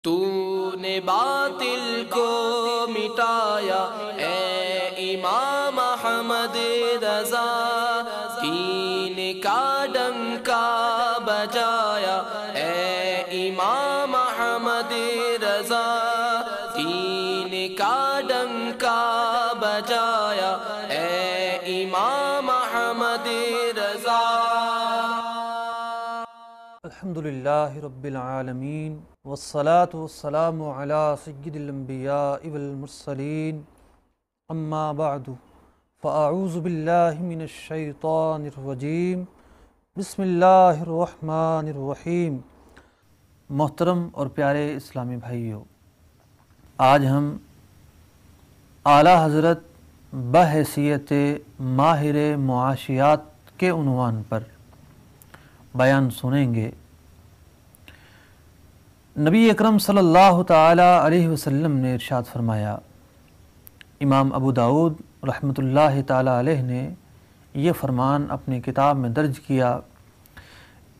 تو نے باطل کو مٹایا اے امام احمد رضا، دین کا ڈنکا بجایا اے امام احمد رضا، دین کا ڈنکا بجایا اے امام احمد رضا۔ الحمدللہ رب العالمین والصلاة والسلام علی سید الانبیاء والمرسلین، اما بعد فاعوذ باللہ من الشیطان الرجیم، بسم اللہ الرحمن الرحیم۔ محترم اور پیارے اسلامی بھائیوں، آج ہم اعلیٰ حضرت بحیثیت ماہر معاشیات کے عنوان پر بیان سنیں گے۔ نبی اکرم صلی اللہ تعالی علیہ وسلم نے ارشاد فرمایا، امام ابو داؤد رحمۃ اللہ تعالی علیہ نے یہ فرمان اپنی کتاب میں درج کیا،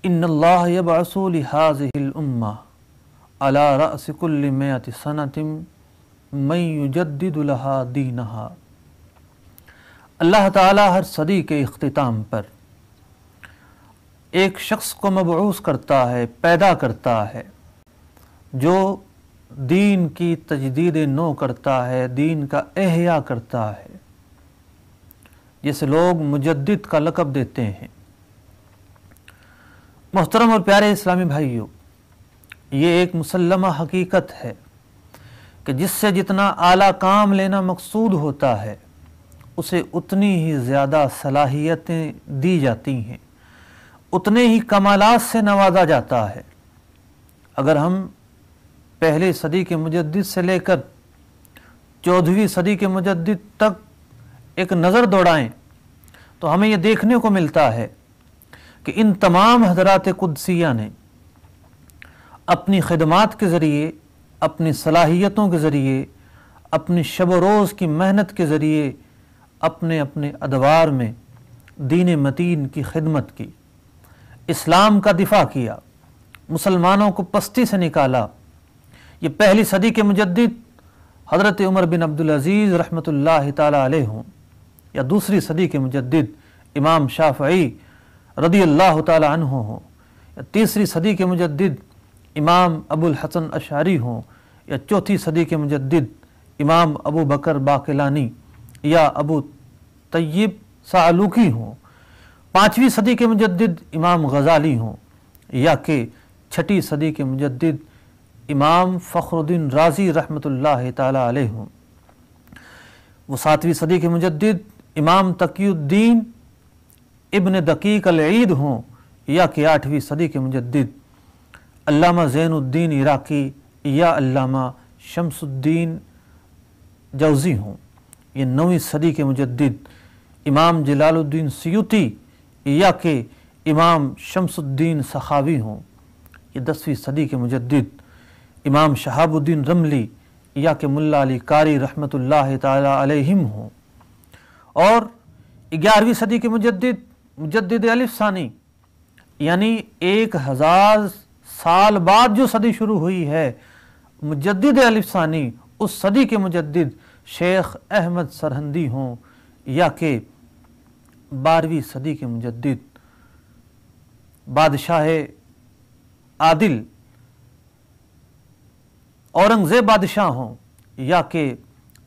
ان اللہ یبعث لہذہ الامہ علی رأس کل مئۃ سنۃ من یجدد لہا دینہا۔ اللہ تعالی ہر صدی کے اختتام پر ایک شخص کو مبعوث کرتا ہے، پیدا کرتا ہے، جو دین کی تجدید نو کرتا ہے، دین کا احیاء کرتا ہے، جسے لوگ مجدد کا لقب دیتے ہیں۔ محترم اور پیارے اسلامی بھائیوں، یہ ایک مسلمہ حقیقت ہے کہ جس سے جتنا اعلیٰ کام لینا مقصود ہوتا ہے، اسے اتنی ہی زیادہ صلاحیتیں دی جاتی ہیں، اتنے ہی کمالات سے نوازا جاتا ہے۔ اگر ہم پہلی صدی کے مجدد سے لے کر 14ویں صدی کے مجدد تک ایک نظر دوڑائیں تو ہمیں یہ دیکھنے کو ملتا ہے کہ ان تمام حضرات قدسیہ نے اپنی خدمات کے ذریعے، اپنی صلاحیتوں کے ذریعے، اپنی شب و روز کی محنت کے ذریعے اپنے اپنے ادوار میں دین متین کی خدمت کی، اسلام کا دفاع کیا، مسلمانوں کو پستی سے نکالا۔ یہ پہلی صدی کے مجدد حضرت عمر بن عبدالعزیز رحمۃ اللہ تعالی علیہ ہوں، یا دوسری صدی کے مجدد امام شافعی رضی اللہ تعالی عنہ ہوں، یا تیسری صدی کے مجدد امام ابو الحسن اشعری ہوں، یا چوتھی صدی کے مجدد امام ابو بکر باقلانی یا ابو طیب سعلوکی ہوں، 5ویں صدی کے مجدد امام غزالی ہوں، یا کہ 6ٹھی صدی کے مجدد امام فخر الدین رازی رحمۃ اللہ تعالی علیہ ہوں، وہ 7ویں صدی کے مجدد امام تقی الدین ابن دقیق العید ہوں، یا کہ 8ویں صدی کے مجدد علامہ زین الدین عراقی یا علامہ شمس الدین جوزی ہوں، یہ 9ویں صدی کے مجدد امام جلال الدین سیوطی یا کہ امام شمس الدین سخاوی ہوں، یہ 10ویں صدی کے مجدد امام شہاب الدین رملی یا کہ ملا علی قاری رحمۃ اللہ تعالی علیہم ہوں، اور 11ویں صدی کے مجدد الف ثانی، یعنی 1000 سال بعد جو صدی شروع ہوئی ہے، مجدد الف ثانی، اس صدی کے مجدد شیخ احمد سرہندی ہوں، یا کہ 12ویں صدی کے مجدد بادشاہ عادل اورنگزیب بادشاہ ہوں، یا کہ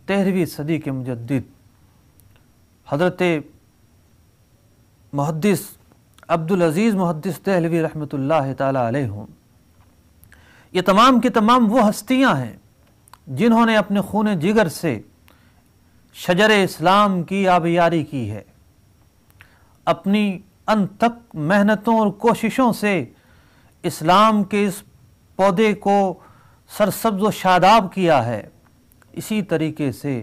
13ویں صدی کے مجدد حضرت محدث عبدالعزیز محدث دہلوی رحمۃ اللہ تعالی علیہ ہوں۔ یہ تمام کی تمام وہ ہستیاں ہیں جنہوں نے اپنے خون جگر سے شجر اسلام کی آبیاری کی ہے، اپنی انتھک محنتوں اور کوششوں سے اسلام کے اس پودے کو سرسبز و شاداب کیا ہے۔ اسی طریقے سے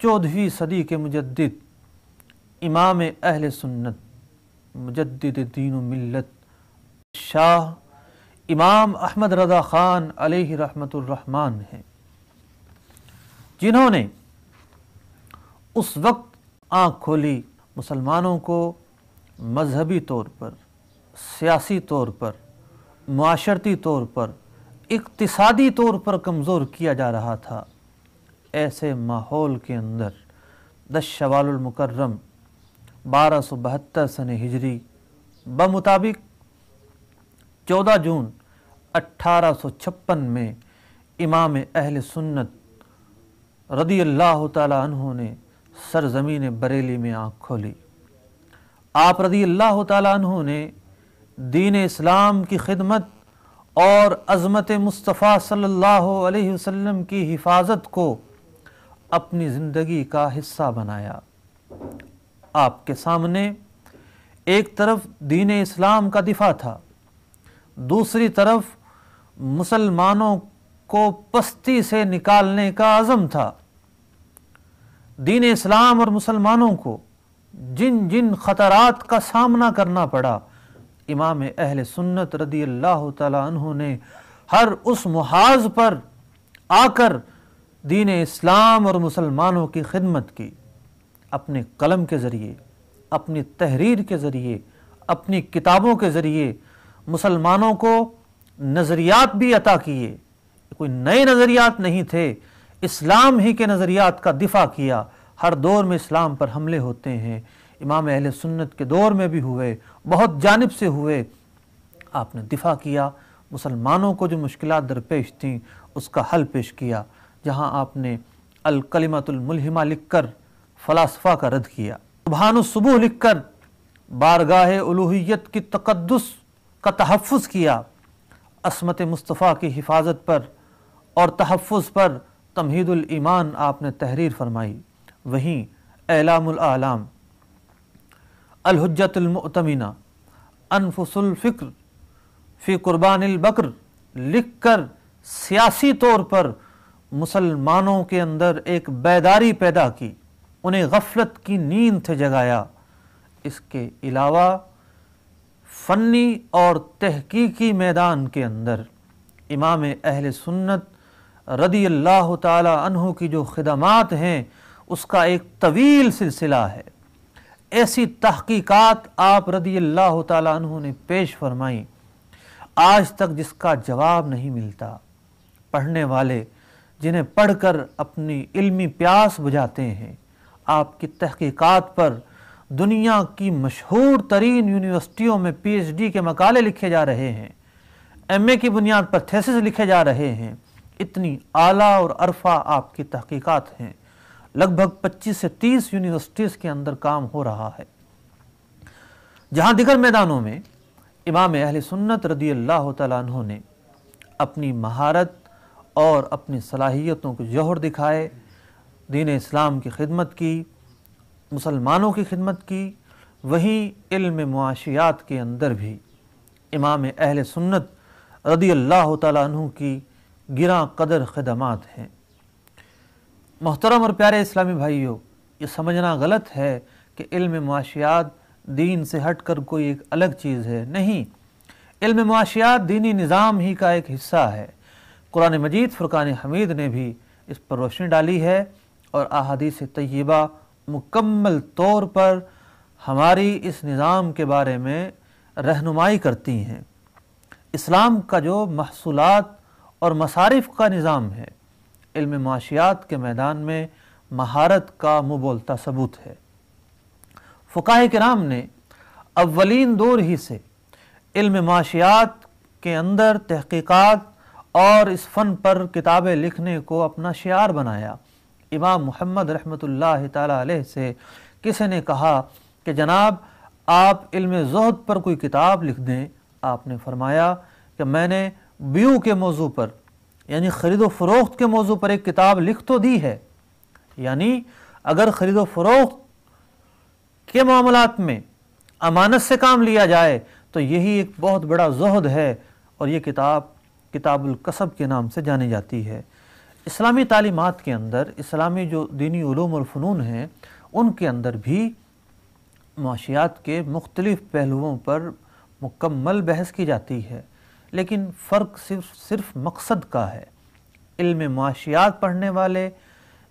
14ویں صدی کے مجدد امام اہل سنت، مجدد دین و ملت، شاہ امام احمد رضا خان علیہ رحمۃ الرحمن ہیں، جنہوں نے اس وقت آنکھ کھولی، مسلمانوں کو مذہبی طور پر، سیاسی طور پر، معاشرتی طور پر اقتصادی طور پر کمزور کیا جا رہا تھا، ایسے ماحول کے اندر 10 شوال المکرم 1272 سن ہجری بمطابق 14 جون 1856 میں امام اہل سنت رضی اللہ تعالی عنہ نے سرزمین بریلی میں آنکھ کھولی۔ آپ رضی اللہ تعالی عنہ نے دین اسلام کی خدمت اور عظمت مصطفیٰ صلی اللہ علیہ وسلم کی حفاظت کو اپنی زندگی کا حصہ بنایا۔ آپ کے سامنے ایک طرف دین اسلام کا دفاع تھا، دوسری طرف مسلمانوں کو پستی سے نکالنے کا عزم تھا۔ دین اسلام اور مسلمانوں کو جن جن خطرات کا سامنا کرنا پڑا، امام اہل سنت رضی اللہ تعالی عنہ نے ہر اس محاذ پر آ کر دین اسلام اور مسلمانوں کی خدمت کی، اپنے قلم کے ذریعے، اپنی تحریر کے ذریعے، اپنی کتابوں کے ذریعے مسلمانوں کو نظریات بھی عطا کیے۔ کوئی نئے نظریات نہیں تھے، اسلام ہی کے نظریات کا دفاع کیا۔ ہر دور میں اسلام پر حملے ہوتے ہیں، امام اہل سنت کے دور میں بھی ہوئے، بہت جانب سے ہوئے۔ آپ نے دفاع کیا، مسلمانوں کو جو مشکلات درپیش تھیں اس کا حل پیش کیا۔ جہاں آپ نے الکلمۃ الملہمہ لکھ کر فلاسفہ کا رد کیا، سبحان الصبح لکھ کر بارگاہ الوہیت کی تقدس کا تحفظ کیا، عصمت مصطفیٰ کی حفاظت پر اور تحفظ پر تمہید الایمان آپ نے تحریر فرمائی۔ وہیں اعلام الاعلام، الحجت المؤتمنہ، انفس الفکر فی قربان البکر لکھ کر سیاسی طور پر مسلمانوں کے اندر ایک بیداری پیدا کی، انہیں غفلت کی نیند سے جگایا۔ اس کے علاوہ فنی اور تحقیقی میدان کے اندر امام اہل سنت رضی اللہ تعالی عنہ کی جو خدمات ہیں اس کا ایک طویل سلسلہ ہے۔ ایسی تحقیقات آپ رضی اللہ تعالی عنہ نے پیش فرمائیں، آج تک جس کا جواب نہیں ملتا۔ پڑھنے والے جنہیں پڑھ کر اپنی علمی پیاس بجھاتے ہیں، آپ کی تحقیقات پر دنیا کی مشہور ترین یونیورسٹیوں میں پی ایچ ڈی کے مقالے لکھے جا رہے ہیں، ایم اے کی بنیاد پر تھیسس لکھے جا رہے ہیں۔ اتنی اعلیٰ اور عرفہ آپ کی تحقیقات ہیں، لگ بھگ 25 سے 30 یونیورسٹیز کے اندر کام ہو رہا ہے۔ جہاں دیگر میدانوں میں امام اہل سنت رضی اللہ تعالیٰ عنہ نے اپنی مہارت اور اپنی صلاحیتوں کو جوہر دکھائے، دین اسلام کی خدمت کی، مسلمانوں کی خدمت کی، وہیں علم معاشیات کے اندر بھی امام اہل سنت رضی اللہ تعالیٰ عنہ کی گراں قدر خدمات ہیں۔ محترم اور پیارے اسلامی بھائیوں، یہ سمجھنا غلط ہے کہ علم معاشیات دین سے ہٹ کر کوئی ایک الگ چیز ہے، نہیں۔ علم معاشیات دینی نظام ہی کا ایک حصہ ہے۔ قرآن مجید فرقان حمید نے بھی اس پر روشنی ڈالی ہے اور احادیث طیبہ مکمل طور پر ہماری اس نظام کے بارے میں رہنمائی کرتی ہیں۔ اسلام کا جو محصولات اور مصارف کا نظام ہے، علم معاشیات کے میدان میں مہارت کا منہ بولتا ثبوت ہے۔ فقہاء کرام نے اولین دور ہی سے علم معاشیات کے اندر تحقیقات اور اس فن پر کتابیں لکھنے کو اپنا شعار بنایا۔ امام محمد رحمۃ اللہ تعالی علیہ سے کسی نے کہا کہ جناب آپ علم زہد پر کوئی کتاب لکھ دیں۔ آپ نے فرمایا کہ میں نے بیو کے موضوع پر، یعنی خرید و فروخت کے موضوع پر ایک کتاب لکھ تو دی ہے، یعنی اگر خرید و فروخت کے معاملات میں امانت سے کام لیا جائے تو یہی ایک بہت بڑا زہد ہے، اور یہ کتاب الکسب کے نام سے جانی جاتی ہے۔ اسلامی تعلیمات کے اندر، اسلامی جو دینی علوم اور فنون ہیں، ان کے اندر بھی معاشیات کے مختلف پہلوؤں پر مکمل بحث کی جاتی ہے، لیکن فرق صرف مقصد کا ہے۔ علم معاشیات پڑھنے والے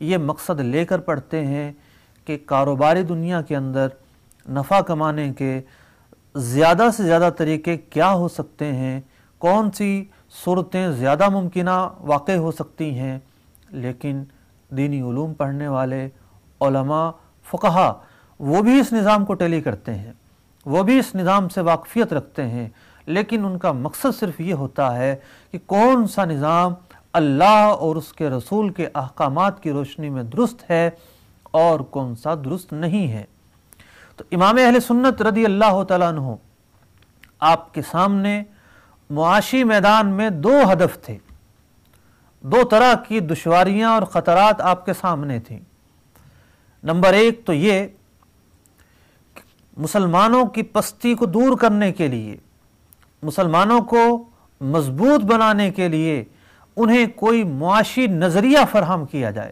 یہ مقصد لے کر پڑھتے ہیں کہ کاروباری دنیا کے اندر نفع کمانے کے زیادہ سے زیادہ طریقے کیا ہو سکتے ہیں، کون سی صورتیں زیادہ ممکنہ واقع ہو سکتی ہیں، لیکن دینی علوم پڑھنے والے علماء فقہا وہ بھی اس نظام کو ٹیلی کرتے ہیں، وہ بھی اس نظام سے واقفیت رکھتے ہیں، لیکن ان کا مقصد صرف یہ ہوتا ہے کہ کون سا نظام اللہ اور اس کے رسول کے احکامات کی روشنی میں درست ہے اور کون سا درست نہیں ہے۔ تو امام اہل سنت رضی اللہ تعالیٰ عنہ آپ کے سامنے معاشی میدان میں دو ہدف تھے، دو طرح کی دشواریاں اور خطرات آپ کے سامنے تھیں۔ نمبر ایک تو یہ کہ مسلمانوں کی پستی کو دور کرنے کے لیے، مسلمانوں کو مضبوط بنانے کے لیے انہیں کوئی معاشی نظریہ فراہم کیا جائے،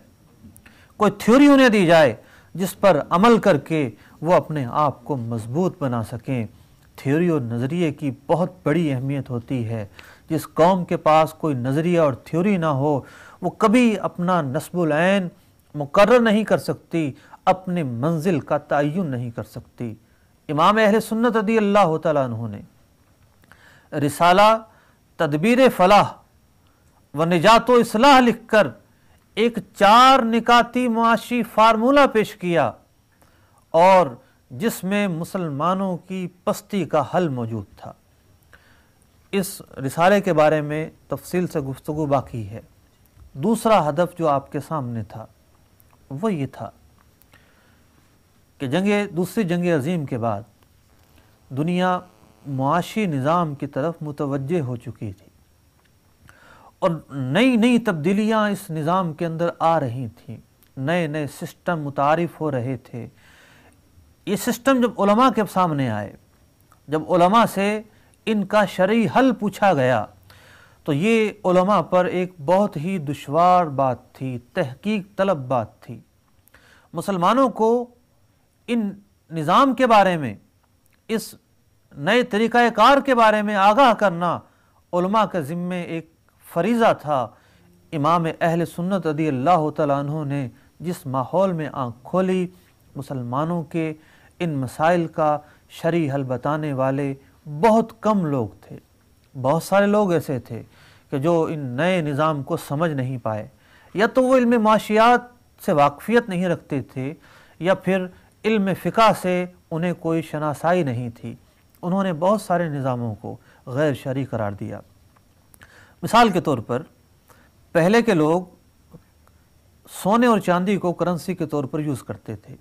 کوئی تھیوری انہیں دی جائے جس پر عمل کر کے وہ اپنے آپ کو مضبوط بنا سکیں۔ تھیوری اور نظریے کی بہت بڑی اہمیت ہوتی ہے۔ جس قوم کے پاس کوئی نظریہ اور تھیوری نہ ہو وہ کبھی اپنا نصب العین مقرر نہیں کر سکتی، اپنے منزل کا تعین نہیں کر سکتی۔ امام اہل سنت رضی اللہ تعالیٰ عنہ نے رسالہ تدبیر فلاح و نجات و اصلاح لکھ کر ایک 4 نکاتی معاشی فارمولہ پیش کیا، اور جس میں مسلمانوں کی پستی کا حل موجود تھا۔ اس رسالے کے بارے میں تفصیل سے گفتگو باقی ہے۔ دوسرا ہدف جو آپ کے سامنے تھا وہ یہ تھا کہ دوسری جنگ عظیم کے بعد دنیا معاشی نظام کی طرف متوجہ ہو چکی تھی، اور نئی نئی تبدیلیاں اس نظام کے اندر آ رہی تھیں، نئے نئے سسٹم متعارف ہو رہے تھے۔ یہ سسٹم جب علماء کے سامنے آئے، جب علماء سے ان کا شرعی حل پوچھا گیا، تو یہ علماء پر ایک بہت ہی دشوار بات تھی، تحقیق طلب بات تھی۔ مسلمانوں کو ان نظام کے بارے میں، اس نئے طریقہ کار کے بارے میں آگاہ کرنا علماء کے ذمے ایک فریضہ تھا۔ امام اہل سنت رضی اللہ تعالیٰ عنہ نے جس ماحول میں آنکھ کھولی، مسلمانوں کے ان مسائل کا شرعی حل بتانے والے بہت کم لوگ تھے۔ بہت سارے لوگ ایسے تھے کہ جو ان نئے نظام کو سمجھ نہیں پائے، یا تو وہ علم معاشیات سے واقفیت نہیں رکھتے تھے، یا پھر علم فقہ سے انہیں کوئی شناسائی نہیں تھی۔ انہوں نے بہت سارے نظاموں کو غیر شرعی قرار دیا۔ مثال کے طور پر پہلے کے لوگ سونے اور چاندی کو کرنسی کے طور پر یوز کرتے تھے،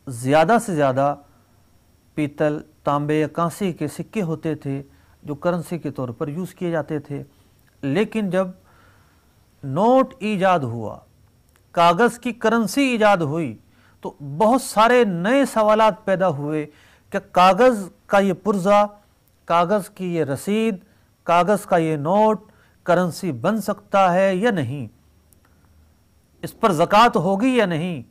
زیادہ سے زیادہ پیتل، تانبے یا کانسی کے سکے ہوتے تھے جو کرنسی کے طور پر یوز کیے جاتے تھے۔ لیکن جب نوٹ ایجاد ہوا، کاغذ کی کرنسی ایجاد ہوئی، تو بہت سارے نئے سوالات پیدا ہوئے کہ کاغذ کا یہ پرزہ، کاغذ کی یہ رسید، کاغذ کا یہ نوٹ کرنسی بن سکتا ہے یا نہیں، اس پر زکوٰۃ ہوگی یا نہیں،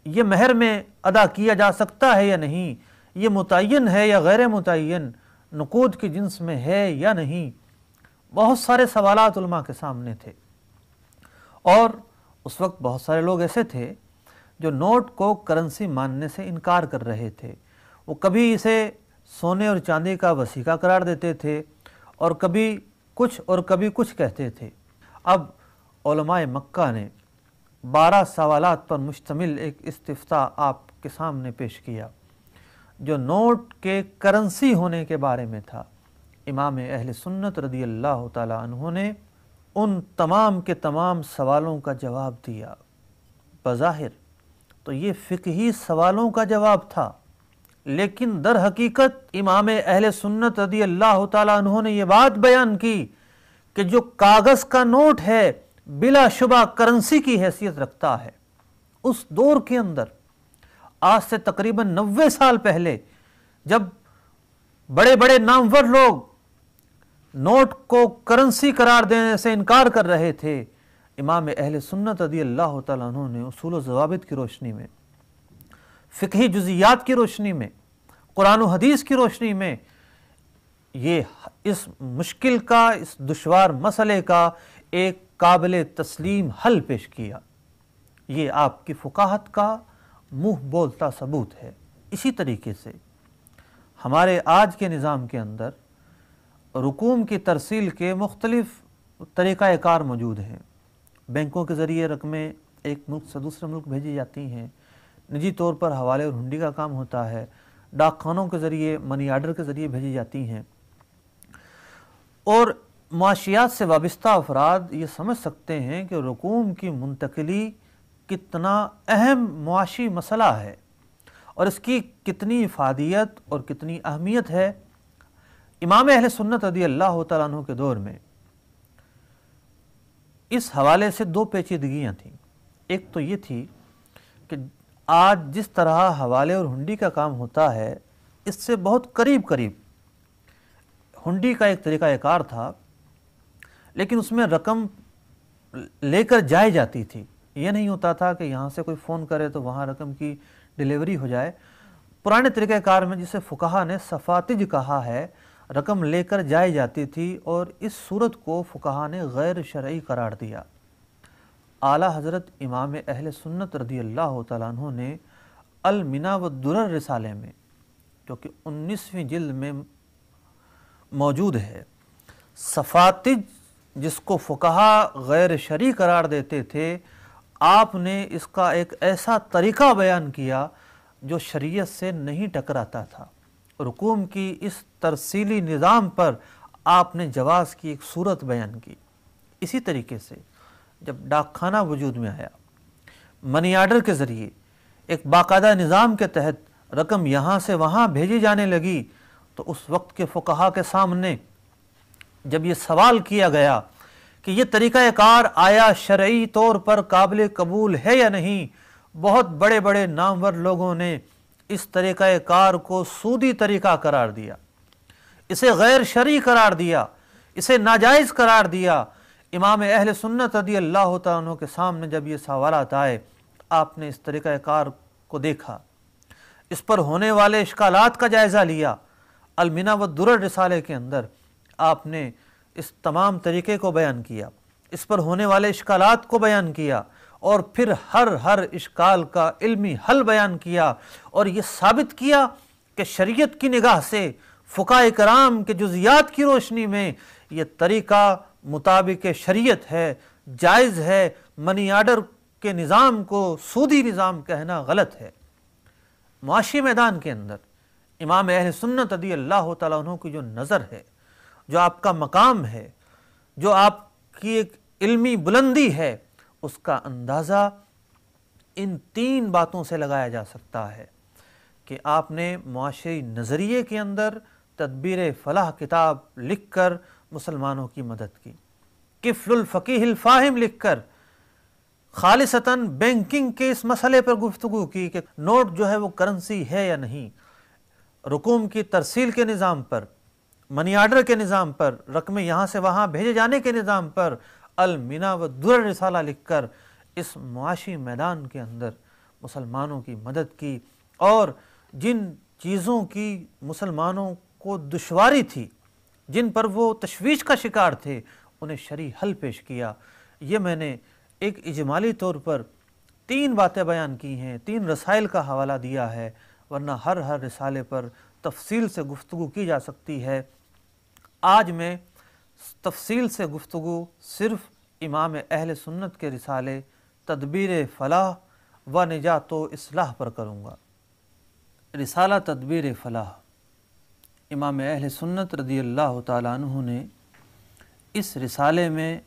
یہ مہر میں ادا کیا جا سکتا ہے یا نہیں، یہ متعین ہے یا غیر متعین، نقود کی جنس میں ہے یا نہیں۔ بہت سارے سوالات علماء کے سامنے تھے، اور اس وقت بہت سارے لوگ ایسے تھے جو نوٹ کو کرنسی ماننے سے انکار کر رہے تھے۔ وہ کبھی اسے سونے اور چاندی کا وثیقہ قرار دیتے تھے، اور کبھی کچھ کہتے تھے۔ اب علماء مکہ نے 12 سوالات پر مشتمل ایک استفتاء آپ کے سامنے پیش کیا جو نوٹ کے کرنسی ہونے کے بارے میں تھا۔ امام اہل سنت رضی اللہ تعالی عنہ نے ان تمام کے تمام سوالوں کا جواب دیا۔ بظاہر تو یہ فقہی سوالوں کا جواب تھا، لیکن در حقیقت امام اہل سنت رضی اللہ تعالی عنہ نے یہ بات بیان کی کہ جو کاغذ کا نوٹ ہے بلا شبہ کرنسی کی حیثیت رکھتا ہے۔ اس دور کے اندر، آج سے تقریباً 90 سال پہلے، جب بڑے بڑے نامور لوگ نوٹ کو کرنسی قرار دینے سے انکار کر رہے تھے، امام اہل سنت رضی اللہ تعالیٰ عنہ نے اصول و ضوابط کی روشنی میں، فقہی جزیات کی روشنی میں، قرآن و حدیث کی روشنی میں اس مشکل کا، اس دشوار مسئلے کا ایک قابل تسلیم حل پیش کیا۔ یہ آپ کی فقاہت کا منہ بولتا ثبوت ہے۔ اسی طریقے سے ہمارے آج کے نظام کے اندر رقوم کی ترسیل کے مختلف طریقہ کار موجود ہیں۔ بینکوں کے ذریعے رقمیں ایک ملک سے دوسرے ملک بھیجی جاتی ہیں، نجی طور پر حوالے اور ہنڈی کا کام ہوتا ہے، ڈاک خانوں کے ذریعے منی آرڈر کے ذریعے بھیجی جاتی ہیں، اور معاشیات سے وابستہ افراد یہ سمجھ سکتے ہیں کہ رقوم کی منتقلی کتنا اہم معاشی مسئلہ ہے اور اس کی کتنی افادیت اور کتنی اہمیت ہے۔ امام اہل سنت رضی اللہ تعالیٰ عنہ کے دور میں اس حوالے سے دو پیچیدگیاں تھیں۔ ایک تو یہ تھی کہ آج جس طرح حوالے اور ہنڈی کا کام ہوتا ہے، اس سے بہت قریب ہنڈی کا ایک طریقہ کار تھا، لیکن اس میں رقم لے کر جائی جاتی تھی۔ یہ نہیں ہوتا تھا کہ یہاں سے کوئی فون کرے تو وہاں رقم کی ڈیلیوری ہو جائے۔ پرانے طریقہ کار میں جسے فقہا نے صفاتج کہا ہے، رقم لے کر جائی جاتی تھی، اور اس صورت کو فقہا نے غیر شرعی قرار دیا۔ اعلیٰ حضرت امام اہل سنت رضی اللہ تعالیٰ عنہ نے المنہ والدرر رسالے میں، جو کہ 19ویں جلد میں موجود ہے، صفاتج جس کو فقہا غیر شرعی قرار دیتے تھے، آپ نے اس کا ایک ایسا طریقہ بیان کیا جو شریعت سے نہیں ٹکراتا تھا۔ رقوم کی اس ترسیلی نظام پر آپ نے جواز کی ایک صورت بیان کی۔ اسی طریقے سے جب ڈاک خانہ وجود میں آیا، منی آرڈر کے ذریعے ایک باقاعدہ نظام کے تحت رقم یہاں سے وہاں بھیجی جانے لگی، تو اس وقت کے فقہا کے سامنے جب یہ سوال کیا گیا کہ یہ طریقہ کار آیا شرعی طور پر قابل قبول ہے یا نہیں، بہت بڑے بڑے نامور لوگوں نے اس طریقہ کار کو سودی طریقہ قرار دیا، اسے غیر شرعی قرار دیا، اسے ناجائز قرار دیا۔ امام اہل سنت رضی اللہ تعالیٰ عنہ کے سامنے جب یہ سوالات آئے، آپ نے اس طریقہ کار کو دیکھا، اس پر ہونے والے اشکالات کا جائزہ لیا۔ المنہ والدرر رسالے کے اندر آپ نے اس تمام طریقے کو بیان کیا، اس پر ہونے والے اشکالات کو بیان کیا، اور پھر ہر اشکال کا علمی حل بیان کیا، اور یہ ثابت کیا کہ شریعت کی نگاہ سے، فقہاء کرام کے جزیات کی روشنی میں یہ طریقہ مطابق شریعت ہے، جائز ہے۔ منی آرڈر کے نظام کو سودی نظام کہنا غلط ہے۔ معاشی میدان کے اندر امام اہل سنت رضی اللہ تعالیٰ عنہ کی جو نظر ہے، جو آپ کا مقام ہے، جو آپ کی ایک علمی بلندی ہے، اس کا اندازہ ان تین باتوں سے لگایا جا سکتا ہے کہ آپ نے معاشی نظریے کے اندر تدبیر فلاح کتاب لکھ کر مسلمانوں کی مدد کی، کفل الفقیہ الفاہم لکھ کر خالصتاً بینکنگ کے اس مسئلے پر گفتگو کی کہ نوٹ جو ہے وہ کرنسی ہے یا نہیں، رقوم کی ترسیل کے نظام پر، منی آرڈر کے نظام پر، رقمیں یہاں سے وہاں بھیجے جانے کے نظام پر المنہ والدرر رسالہ لکھ کر اس معاشی میدان کے اندر مسلمانوں کی مدد کی، اور جن چیزوں کی مسلمانوں کو دشواری تھی، جن پر وہ تشویش کا شکار تھے، انہیں شرعی حل پیش کیا۔ یہ میں نے ایک اجمالی طور پر تین باتیں بیان کی ہیں، تین رسائل کا حوالہ دیا ہے، ورنہ ہر رسالے پر تفصیل سے گفتگو کی جا سکتی ہے۔ آج میں تفصیل سے گفتگو صرف امام اہل سنت کے رسالے تدبیر فلاح و نجات و اصلاح پر کروں گا۔ رسالہ تدبیر فلاح، امام اہل سنت رضی اللہ تعالیٰ عنہ نے اس رسالے میں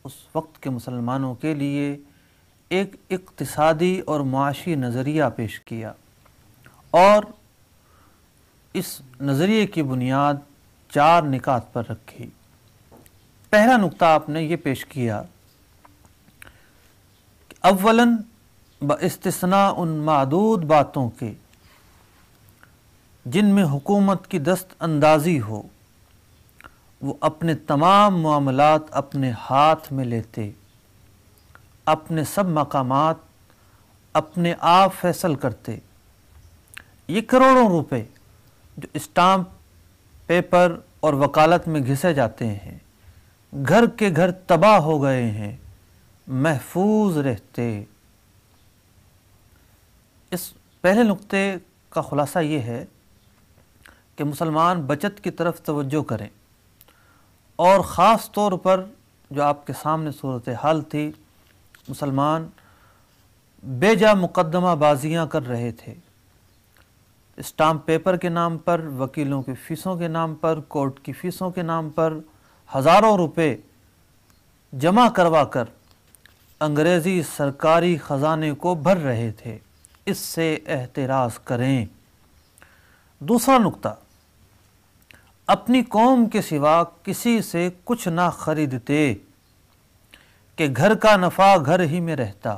اس وقت کے مسلمانوں کے لیے ایک اقتصادی اور معاشی نظریہ پیش کیا، اور اس نظریے کی بنیاد 4 نکات پر رکھی۔ پہلا نقطہ آپ نے یہ پیش کیا کہ اولاً باستثناء ان معدود باتوں کے جن میں حکومت کی دست اندازی ہو، وہ اپنے تمام معاملات اپنے ہاتھ میں لیتے، اپنے سب مقامات اپنے آپ فیصل کرتے۔ یہ کروڑوں روپے جو اسٹامپ پیپر اور وکالت میں گھسے جاتے ہیں، گھر کے گھر تباہ ہو گئے ہیں، محفوظ رہتے۔ اس پہلے نقطے کا خلاصہ یہ ہے کہ مسلمان بچت کی طرف توجہ کریں، اور خاص طور پر جو آپ کے سامنے صورتحال تھی، مسلمان بے جا مقدمہ بازیاں کر رہے تھے، اسٹامپ پیپر کے نام پر، وکیلوں کی فیسوں کے نام پر، کورٹ کی فیسوں کے نام پر ہزاروں روپے جمع کروا کر انگریزی سرکاری خزانے کو بھر رہے تھے۔ اس سے احتراز کریں۔ دوسرا نقطہ، اپنی قوم کے سوا کسی سے کچھ نہ خریدتے کہ گھر کا نفع گھر ہی میں رہتا،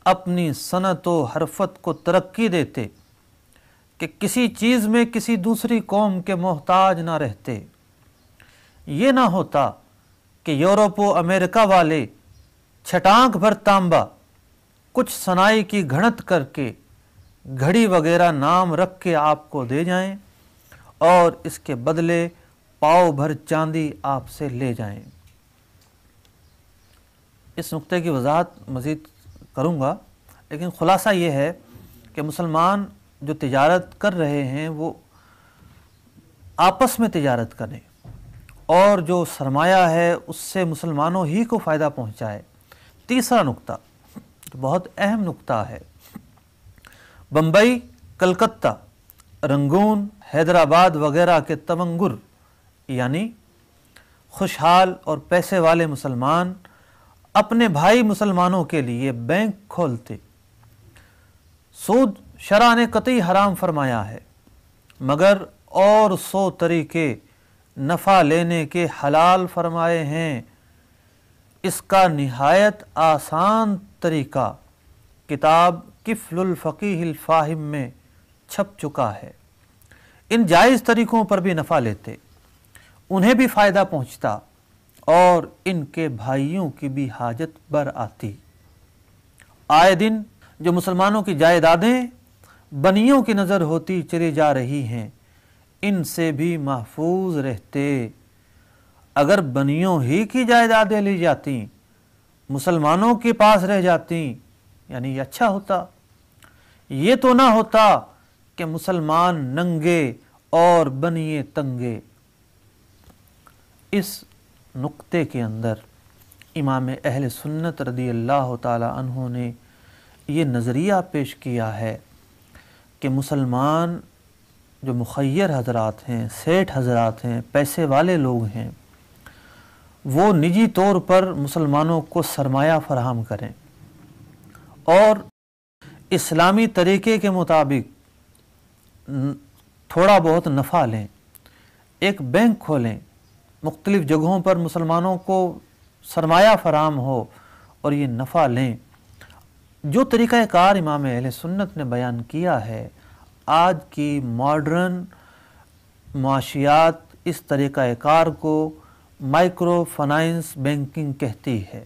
اپنی صنعت و حرفت کو ترقی دیتے کہ کسی چیز میں کسی دوسری قوم کے محتاج نہ رہتے۔ یہ نہ ہوتا کہ یورپ و امریکہ والے چھٹانک بھر تانبا کچھ صنائی کی گھڑت کر کے گھڑی وغیرہ نام رکھ کے آپ کو دے جائیں اور اس کے بدلے پاؤ بھر چاندی آپ سے لے جائیں۔ اس نقطے کی وضاحت مزید کروں گا، لیکن خلاصہ یہ ہے کہ مسلمان جو تجارت کر رہے ہیں وہ آپس میں تجارت کریں، اور جو سرمایہ ہے اس سے مسلمانوں ہی کو فائدہ پہنچائے۔ تیسرا نقطہ بہت اہم نقطہ ہے، بمبئی، کلکتہ، رنگون، حیدرآباد وغیرہ کے تمنگر یعنی خوشحال اور پیسے والے مسلمان اپنے بھائی مسلمانوں کے لیے بینک کھولتے۔ سود شرع نے قطعی حرام فرمایا ہے، مگر اور 100 طریقے نفع لینے کے حلال فرمائے ہیں۔ اس کا نہایت آسان طریقہ کتاب کفل الفقیہ الفاہم میں چھپ چکا ہے۔ ان جائز طریقوں پر بھی نفع لیتے، انہیں بھی فائدہ پہنچتا اور ان کے بھائیوں کی بھی حاجت بر آتی۔ آئے دن جو مسلمانوں کی جائیدادیں بنیوں کی نظر ہوتی چلی جا رہی ہیں، ان سے بھی محفوظ رہتے۔ اگر بنیوں ہی کی جائیدادیں لی جاتی، مسلمانوں کے پاس رہ جاتی، یعنی یہ اچھا ہوتا۔ یہ تو نہ ہوتا کہ مسلمان ننگے اور بنیے تنگے۔ اس نقطے کے اندر امام اہل سنت رضی اللہ تعالی عنہ نے یہ نظریہ پیش کیا ہے کہ مسلمان جو مخیر حضرات ہیں، سیٹھ حضرات ہیں، پیسے والے لوگ ہیں، وہ نجی طور پر مسلمانوں کو سرمایہ فراہم کریں اور اسلامی طریقے کے مطابق تھوڑا بہت نفع لیں، ایک بینک کھولیں، مختلف جگہوں پر مسلمانوں کو سرمایہ فراہم ہو اور یہ نفع لیں۔ جو طریقہ کار امام اہل سنت نے بیان کیا ہے، آج کی ماڈرن معاشیات اس طریقہ کار کو مائکرو فائنانس بینکنگ کہتی ہے۔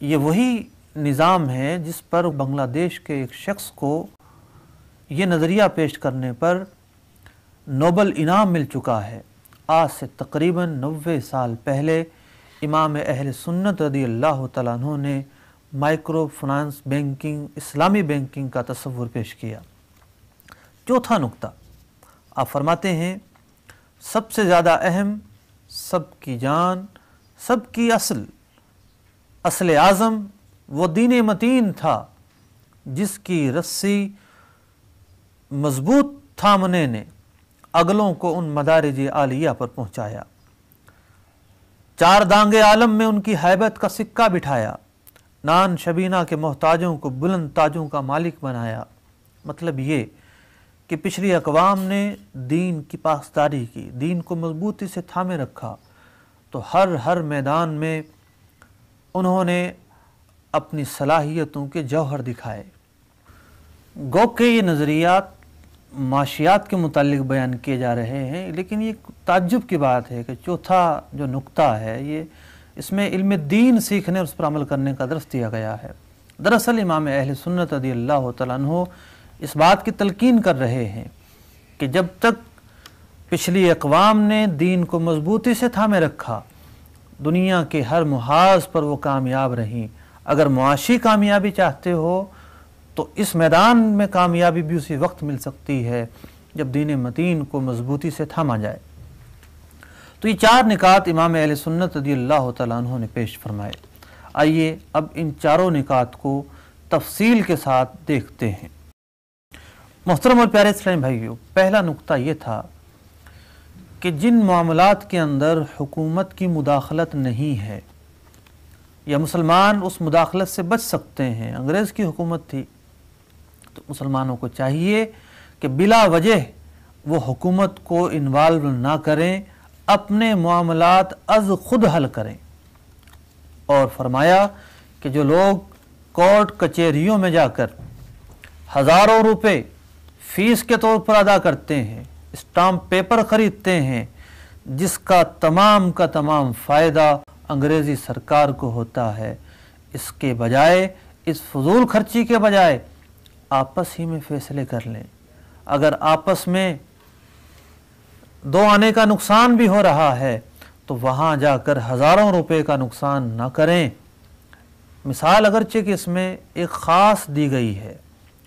یہ وہی نظام ہے جس پر بنگلہ دیش کے ایک شخص کو یہ نظریہ پیش کرنے پر نوبل انعام مل چکا ہے۔ آج سے تقریباً 90 سال پہلے امام اہل سنت رضی اللہ تعالیٰ عنہ نے مائکرو فائنانس بینکنگ، اسلامی بینکنگ کا تصور پیش کیا۔ چوتھا نقطہ، آپ فرماتے ہیں سب سے زیادہ اہم، سب کی جان، سب کی اصل اعظم وہ دین متین تھا جس کی رسی مضبوط تھامنے نے اگلوں کو ان مدارج عالیہ پر پہنچایا، چار دانگ عالم میں ان کی ہیبت کا سکہ بٹھایا، نان شبینہ کے محتاجوں کو بلند تاجوں کا مالک بنایا۔ مطلب یہ کہ پچھلی اقوام نے دین کی پاسداری کی، دین کو مضبوطی سے تھامے رکھا، تو ہر میدان میں انہوں نے اپنی صلاحیتوں کے جوہر دکھائے۔ گو کہ یہ نظریات معاشیات کے متعلق بیان کیے جا رہے ہیں، لیکن یہ تعجب کی بات ہے کہ چوتھا جو نقطہ ہے، یہ اس میں علم دین سیکھنے اور اس پر عمل کرنے کا درس دیا گیا ہے۔ دراصل امام اہل سنت رضی اللہ تعالیٰ عنہ اس بات کی تلقین کر رہے ہیں کہ جب تک پچھلی اقوام نے دین کو مضبوطی سے تھامے رکھا، دنیا کے ہر محاذ پر وہ کامیاب رہیں۔ اگر معاشی کامیابی چاہتے ہو تو اس میدان میں کامیابی بھی اسی وقت مل سکتی ہے جب دین متین کو مضبوطی سے تھاما جائے۔ تو یہ 4 نکات امام اہل سنت رضی اللہ تعالیٰ عنہ نے پیش فرمائے۔ آئیے اب ان چاروں نکات کو تفصیل کے ساتھ دیکھتے ہیں۔ محترم اور پیارے اسلامی بھائیوں، پہلا نقطہ یہ تھا کہ جن معاملات کے اندر حکومت کی مداخلت نہیں ہے یا مسلمان اس مداخلت سے بچ سکتے ہیں، انگریز کی حکومت تھی تو مسلمانوں کو چاہیے کہ بلا وجہ وہ حکومت کو انوالو نہ کریں، اپنے معاملات از خود حل کریں۔ اور فرمایا کہ جو لوگ کورٹ کچہریوں میں جا کر ہزاروں روپے فیس کے طور پر ادا کرتے ہیں، اسٹامپ پیپر خریدتے ہیں، جس کا تمام فائدہ انگریزی سرکار کو ہوتا ہے، اس کے بجائے، اس فضول خرچی کے بجائے آپس ہی میں فیصلے کر لیں۔ اگر آپس میں 2 آنے کا نقصان بھی ہو رہا ہے تو وہاں جا کر ہزاروں روپے کا نقصان نہ کریں۔ مثال اگرچہ کہ اس میں ایک خاص دی گئی ہے،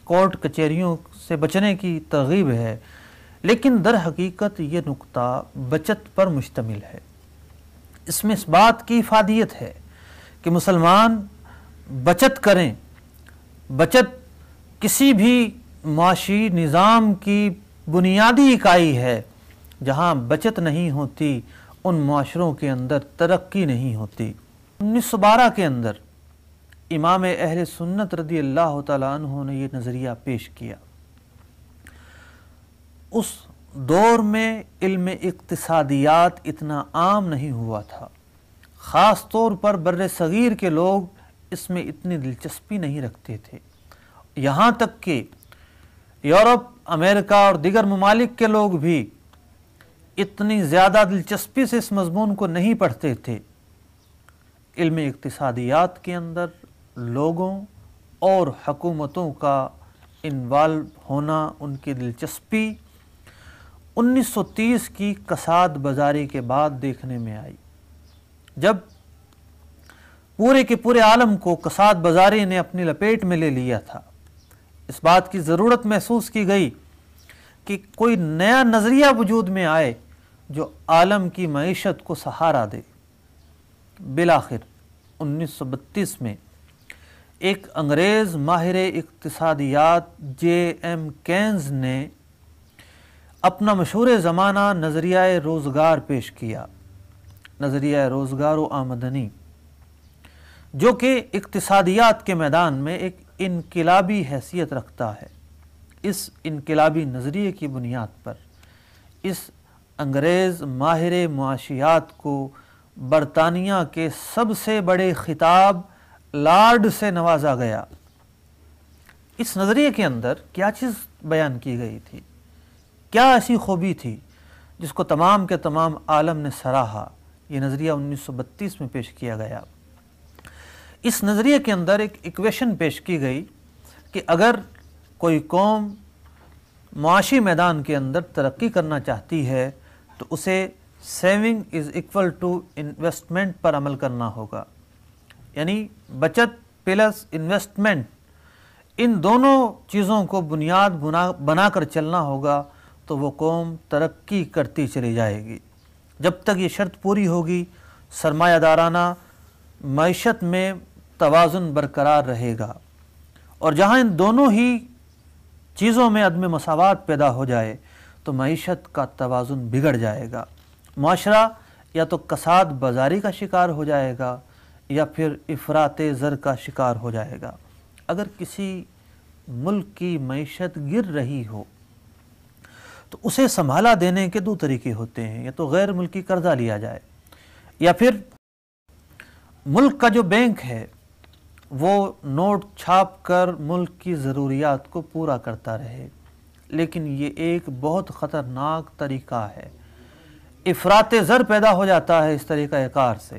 کورٹ کچہریوں سے بچنے کی ترغیب ہے، لیکن در حقیقت یہ نقطہ بچت پر مشتمل ہے۔ اس میں اس بات کی افادیت ہے کہ مسلمان بچت کریں۔ بچت کسی بھی معاشی نظام کی بنیادی اکائی ہے۔ جہاں بچت نہیں ہوتی ان معاشروں کے اندر ترقی نہیں ہوتی۔ 1912 کے اندر امام اہل سنت رضی اللہ تعالیٰ عنہ نے یہ نظریہ پیش کیا۔ اس دور میں علم اقتصادیات اتنا عام نہیں ہوا تھا، خاص طور پر بر صغیر کے لوگ اس میں اتنی دلچسپی نہیں رکھتے تھے، یہاں تک کہ یورپ، امریکہ اور دیگر ممالک کے لوگ بھی اتنی زیادہ دلچسپی سے اس مضمون کو نہیں پڑھتے تھے۔ علم اقتصادیات کے اندر لوگوں اور حکومتوں کا انوالو ہونا، ان کی دلچسپی 1930 کی کساد بازاری کے بعد دیکھنے میں آئی، جب پورے کے پورے عالم کو کساد بازاری نے اپنی لپیٹ میں لے لیا تھا۔ اس بات کی ضرورت محسوس کی گئی کہ کوئی نیا نظریہ وجود میں آئے جو عالم کی معیشت کو سہارا دے۔ بالآخر 1932 میں ایک انگریز ماہر اقتصادیات جے ایم کینز نے اپنا مشہور زمانہ نظریہ روزگار پیش کیا، نظریہ روزگار و آمدنی، جو کہ اقتصادیات کے میدان میں ایک انقلابی حیثیت رکھتا ہے۔ اس انقلابی نظریے کی بنیاد پر اس انگریز ماہر معاشیات کو برطانیہ کے سب سے بڑے خطاب لارڈ سے نوازا گیا۔ اس نظریے کے اندر کیا چیز بیان کی گئی تھی؟ کیا ایسی خوبی تھی جس کو تمام کے تمام عالم نے سراہا؟ یہ نظریہ 1932 میں پیش کیا گیا۔ اس نظریے کے اندر ایک ایکویشن پیش کی گئی کہ اگر کوئی قوم معاشی میدان کے اندر ترقی کرنا چاہتی ہے تو اسے saving is equal to investment پر عمل کرنا ہوگا، یعنی بچت پلس انویسٹمنٹ، ان دونوں چیزوں کو بنیاد بنا کر چلنا ہوگا تو وہ قوم ترقی کرتی چلی جائے گی۔ جب تک یہ شرط پوری ہوگی سرمایہ دارانہ معیشت میں توازن برقرار رہے گا، اور جہاں ان دونوں ہی چیزوں میں عدم مساوات پیدا ہو جائے تو معیشت کا توازن بگڑ جائے گا، معاشرہ یا تو کساد بازاری کا شکار ہو جائے گا یا پھر افراط زر کا شکار ہو جائے گا۔ اگر کسی ملک کی معیشت گر رہی ہو تو اسے سنبھالا دینے کے 2 طریقے ہوتے ہیں، یا تو غیر ملکی قرضہ لیا جائے یا پھر ملک کا جو بینک ہے وہ نوٹ چھاپ کر ملک کی ضروریات کو پورا کرتا رہے، لیکن یہ ایک بہت خطرناک طریقہ ہے۔ افراط زر پیدا ہو جاتا ہے اس طریقہ کار سے۔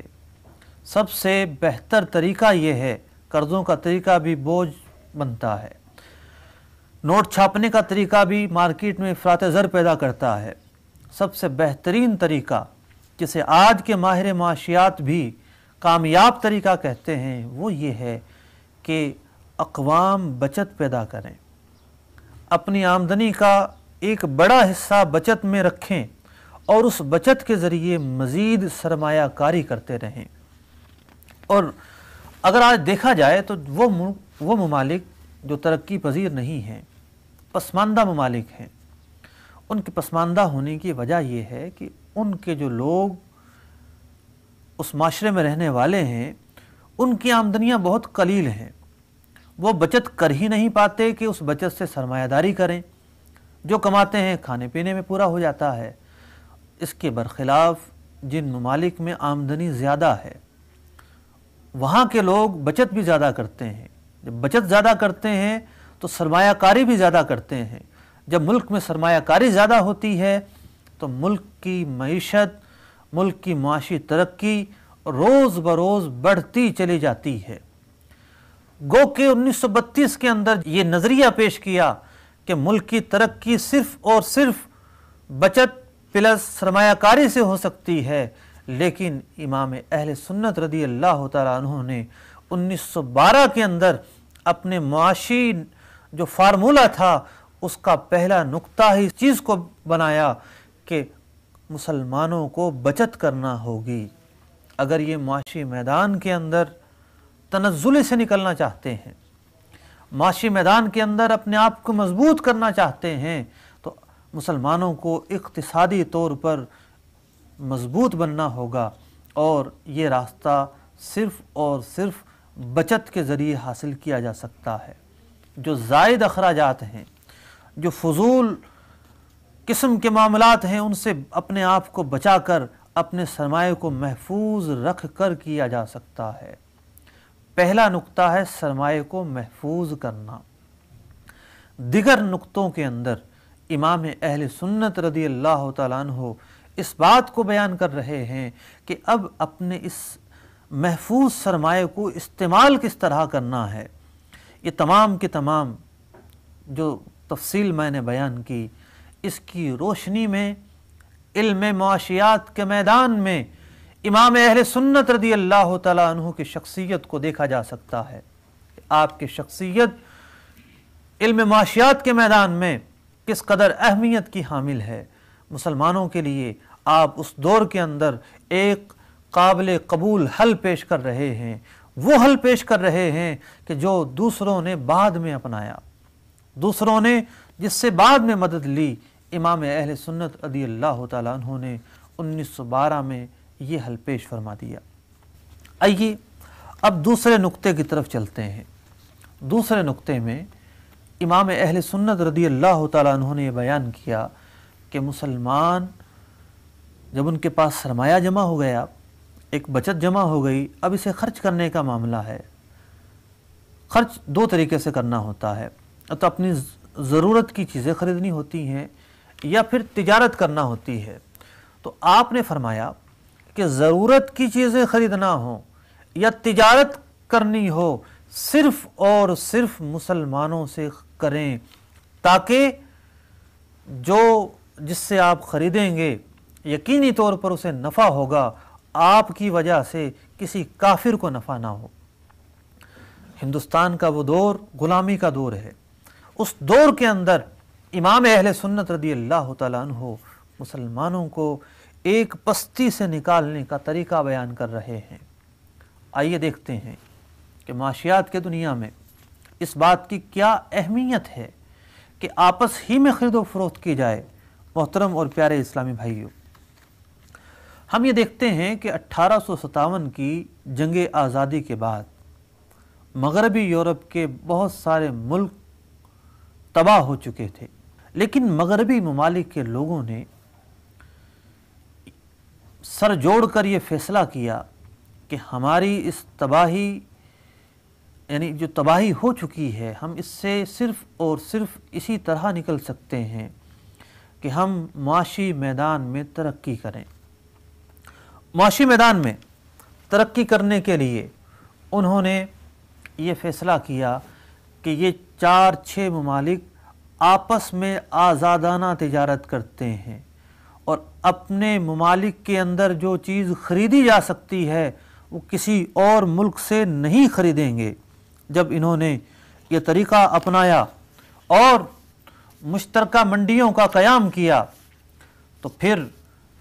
سب سے بہتر طریقہ یہ ہے، قرضوں کا طریقہ بھی بوجھ بنتا ہے، نوٹ چھاپنے کا طریقہ بھی مارکیٹ میں افراط زر پیدا کرتا ہے۔ سب سے بہترین طریقہ جسے آج کے ماہر معاشیات بھی کامیاب طریقہ کہتے ہیں وہ یہ ہے کہ اقوام بچت پیدا کریں، اپنی آمدنی کا ایک بڑا حصہ بچت میں رکھیں اور اس بچت کے ذریعے مزید سرمایہ کاری کرتے رہیں۔ اور اگر آج دیکھا جائے تو وہ ممالک جو ترقی پذیر نہیں ہیں، پسماندہ ممالک ہیں، ان کے پسماندہ ہونے کی وجہ یہ ہے کہ ان کے جو لوگ اس معاشرے میں رہنے والے ہیں ان کی آمدنیاں بہت قلیل ہیں، وہ بچت کر ہی نہیں پاتے کہ اس بچت سے سرمایہ داری کریں، جو کماتے ہیں کھانے پینے میں پورا ہو جاتا ہے۔ اس کے برخلاف جن ممالک میں آمدنی زیادہ ہے وہاں کے لوگ بچت بھی زیادہ کرتے ہیں، جب بچت زیادہ کرتے ہیں تو سرمایہ کاری بھی زیادہ کرتے ہیں۔ جب ملک میں سرمایہ کاری زیادہ ہوتی ہے تو ملک کی معیشت، ملک کی معاشی ترقی روز بروز بڑھتی چلی جاتی ہے۔ گو کہ 1932 کے اندر یہ نظریہ پیش کیا کہ ملک کی ترقی صرف اور صرف بچت پلس سرمایہ کاری سے ہو سکتی ہے، لیکن امام اہل سنت رضی اللہ تعالیٰ عنہ نے 1912 کے اندر اپنے معاشی جو فارمولہ تھا اس کا پہلا نقطہ ہی اس چیز کو بنایا کہ مسلمانوں کو بچت کرنا ہوگی۔ اگر یہ معاشی میدان کے اندر تنزل سے نکلنا چاہتے ہیں، معاشی میدان کے اندر اپنے آپ کو مضبوط کرنا چاہتے ہیں، تو مسلمانوں کو اقتصادی طور پر مضبوط بننا ہوگا، اور یہ راستہ صرف اور صرف بچت کے ذریعے حاصل کیا جا سکتا ہے۔ جو زائد اخراجات ہیں، جو فضول قسم کے معاملات ہیں، ان سے اپنے آپ کو بچا کر اپنے سرمایہ کو محفوظ رکھ کر کیا جا سکتا ہے۔ پہلا نقطہ ہے سرمایہ کو محفوظ کرنا۔ دیگر نقطوں کے اندر امام اہل سنت رضی اللہ تعالیٰ عنہ اس بات کو بیان کر رہے ہیں کہ اب اپنے اس محفوظ سرمایہ کو استعمال کس طرح کرنا ہے۔ یہ تمام کے تمام جو تفصیل میں نے بیان کی، اس کی روشنی میں علم معاشیات کے میدان میں امام اہل سنت رضی اللہ تعالیٰ عنہ کی شخصیت کو دیکھا جا سکتا ہے۔ آپ کی شخصیت علم معاشیات کے میدان میں کس قدر اہمیت کی حامل ہے۔ مسلمانوں کے لیے آپ اس دور کے اندر ایک قابل قبول حل پیش کر رہے ہیں، وہ حل پیش کر رہے ہیں کہ جو دوسروں نے بعد میں اپنایا، دوسروں نے جس سے بعد میں مدد لی، امام اہل سنت رضی اللہ تعالیٰ عنہ نے 1912 میں یہ حل پیش فرما دیا۔ آئیے اب دوسرے نقطے کی طرف چلتے ہیں۔ دوسرے نقطے میں امام اہل سنت رضی اللہ تعالیٰ عنہ نے یہ بیان کیا کہ مسلمان جب ان کے پاس سرمایہ جمع ہو گیا، ایک بچت جمع ہو گئی، اب اسے خرچ کرنے کا معاملہ ہے۔ خرچ دو طریقے سے کرنا ہوتا ہے، تو اپنی ضرورت کی چیزیں خریدنی ہوتی ہیں یا پھر تجارت کرنا ہوتی ہے۔ تو آپ نے فرمایا کہ ضرورت کی چیزیں خریدنا ہو یا تجارت کرنی ہو، صرف اور صرف مسلمانوں سے کریں، تاکہ جو جس سے آپ خریدیں گے یقینی طور پر اسے نفع ہوگا، آپ کی وجہ سے کسی کافر کو نفع نہ ہو۔ ہندوستان کا وہ دور غلامی کا دور ہے، اس دور کے اندر امام اہل سنت رضی اللہ تعالیٰ عنہ مسلمانوں کو ایک پستی سے نکالنے کا طریقہ بیان کر رہے ہیں۔ آئیے دیکھتے ہیں کہ معاشیات کے دنیا میں اس بات کی کیا اہمیت ہے کہ آپس ہی میں خرید و فروخت کی جائے۔ محترم اور پیارے اسلامی بھائیوں، ہم یہ دیکھتے ہیں کہ 1857 کی جنگ آزادی کے بعد مغربی یورپ کے بہت سارے ملک تباہ ہو چکے تھے، لیکن مغربی ممالک کے لوگوں نے سر جوڑ کر یہ فیصلہ کیا کہ ہماری اس تباہی، یعنی جو تباہی ہو چکی ہے، ہم اس سے صرف اور صرف اسی طرح نکل سکتے ہیں کہ ہم معاشی میدان میں ترقی کریں۔ معاشی میدان میں ترقی کرنے کے لیے انہوں نے یہ فیصلہ کیا کہ یہ 4-6 ممالک آپس میں آزادانہ تجارت کرتے ہیں اور اپنے ممالک کے اندر جو چیز خریدی جا سکتی ہے وہ کسی اور ملک سے نہیں خریدیں گے۔ جب انہوں نے یہ طریقہ اپنایا اور مشترکہ منڈیوں کا قیام کیا تو پھر